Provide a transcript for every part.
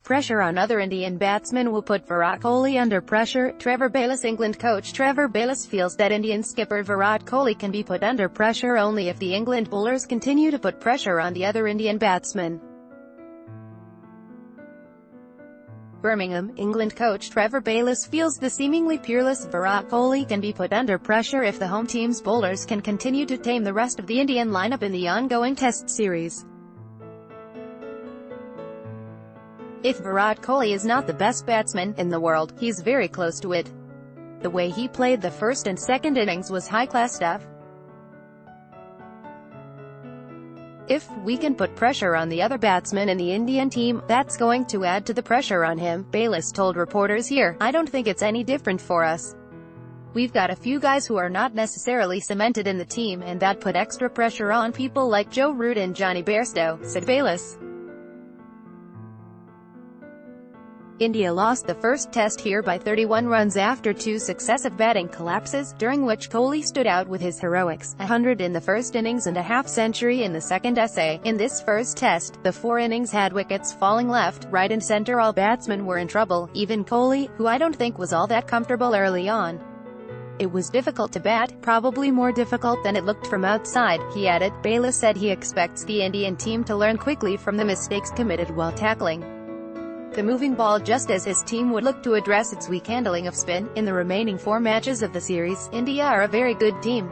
pressure on other Indian batsmen will put Virat Kohli under pressure. Trevor Bayliss. England coach Trevor Bayliss feels that Indian skipper Virat Kohli can be put under pressure only if the England bowlers continue to put pressure on the other Indian batsmen. Birmingham, England coach Trevor Bayliss feels the seemingly peerless Virat Kohli can be put under pressure if the home team's bowlers can continue to tame the rest of the Indian lineup in the ongoing Test series. If Virat Kohli is not the best batsman in the world, he's very close to it. The way he played the first and second innings was high-class stuff. If we can put pressure on the other batsmen in the Indian team, that's going to add to the pressure on him, Bayliss told reporters here. I don't think it's any different for us. We've got a few guys who are not necessarily cemented in the team, and that put extra pressure on people like Joe Root and Johnny Bairstow, said Bayliss. India lost the first test here by 31 runs after two successive batting collapses, during which Kohli stood out with his heroics, 100 in the first innings and a half-century in the second essay. In this first test, the 4 innings had wickets falling left, right and centre. All batsmen were in trouble, even Kohli, who I don't think was all that comfortable early on. It was difficult to bat, probably more difficult than it looked from outside, he added. Bayliss said he expects the Indian team to learn quickly from the mistakes committed while tackling the moving ball, just as his team would look to address its weak handling of spin. In the remaining 4 matches of the series, India are a very good team.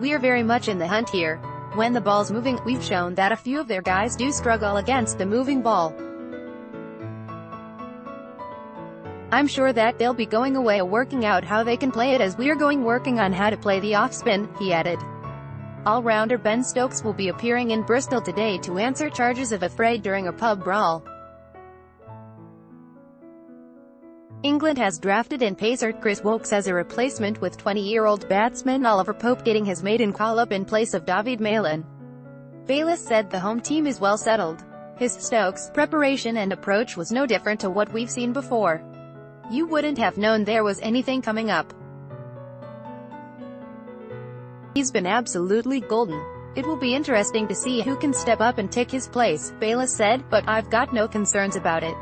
We are very much in the hunt here. When the ball's moving, we've shown that a few of their guys do struggle against the moving ball. I'm sure that they'll be going away working out how they can play it as we're working on how to play the off-spin, he added. All-rounder Ben Stokes will be appearing in Bristol today to answer charges of affray during a pub brawl. England has drafted in pacer Chris Woakes as a replacement, with 20-year-old batsman Oliver Pope getting his maiden call-up in place of David Malan. Bayliss said the home team is well settled. His Stokes preparation and approach was no different to what we've seen before. You wouldn't have known there was anything coming up. He's been absolutely golden. It will be interesting to see who can step up and take his place, Bayliss said, but I've got no concerns about it.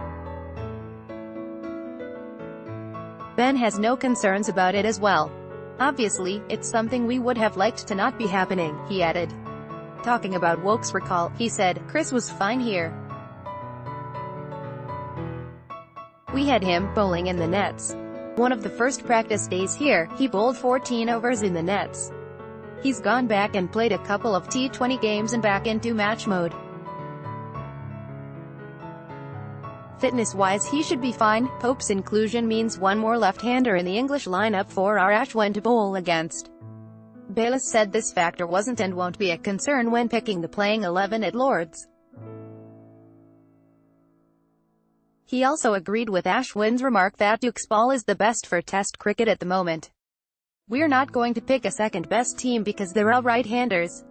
Ben has no concerns about it as well. Obviously, it's something we would have liked to not be happening, he added. Talking about Woakes' recall, he said, Chris was fine here. We had him bowling in the nets. One of the first practice days here, he bowled 14 overs in the nets. He's gone back and played a couple of T20 games and back into match mode. Fitness-wise he should be fine. Pope's inclusion means one more left-hander in the English lineup for our Ashwin to bowl against. Bayliss said this factor wasn't and won't be a concern when picking the playing 11 at Lord's. He also agreed with Ashwin's remark that Duke's ball is the best for Test cricket at the moment. We're not going to pick a second-best team because they're all right-handers.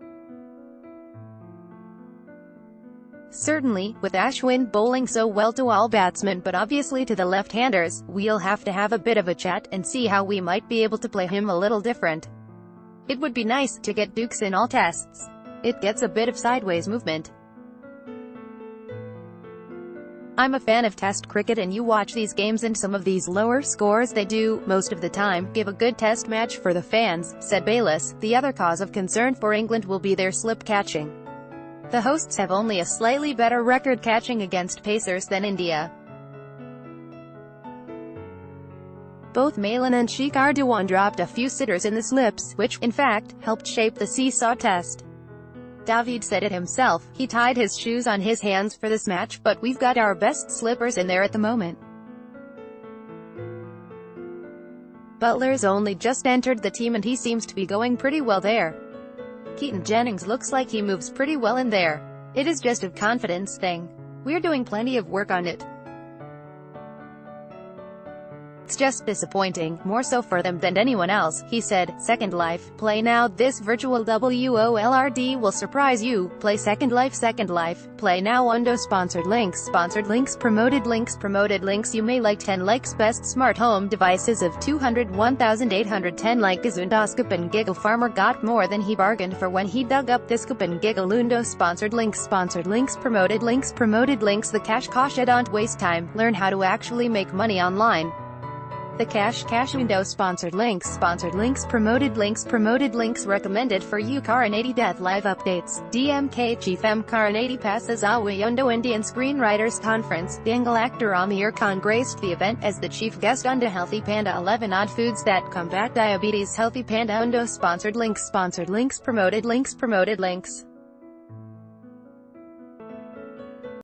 Certainly, with Ashwin bowling so well to all batsmen but obviously to the left-handers, we'll have to have a bit of a chat and see how we might be able to play him a little different. It would be nice to get Dukes in all tests. It gets a bit of sideways movement. I'm a fan of Test cricket, and you watch these games and some of these lower scores they do, most of the time, give a good Test match for the fans, said Bayliss. The other cause of concern for England will be their slip catching. The hosts have only a slightly better record catching against pacers than India. Both Malan and Shikhar Dhawan dropped a few sitters in the slips, which, in fact, helped shape the seesaw test. David said it himself, he tied his shoes on his hands for this match, but we've got our best slippers in there at the moment. Butler's only just entered the team and he seems to be going pretty well there. Keaton Jennings looks like he moves pretty well in there. It is just a confidence thing. We're doing plenty of work on it. It's just disappointing, more so for them than anyone else, he said. Second Life. Play now. This virtual WOLRD will surprise you. Play Second Life. Second Life. Play now. Undo sponsored links. Sponsored links. Promoted links. Promoted links. You may like 10 likes. Best smart home devices of 201,810 like Gazundas Coupon Giga Farmer got more than he bargained for when he dug up this Coupon Giga Lundo. Sponsored links. Sponsored links. Promoted links. Promoted links. The cash don't waste time. Learn how to actually make money online. The cash window. Sponsored links. Sponsored links. Promoted links. Promoted links. Recommended for you. Karanati Death Live Updates. DMK Chief M. Karanati passes away. Undo Indian Screenwriters Conference. Bengal actor Amir Khan graced the event as the chief guest. Undo Healthy Panda. 11 odd foods that combat diabetes. Healthy Panda. Undo sponsored links. Sponsored links. Promoted links. Promoted links.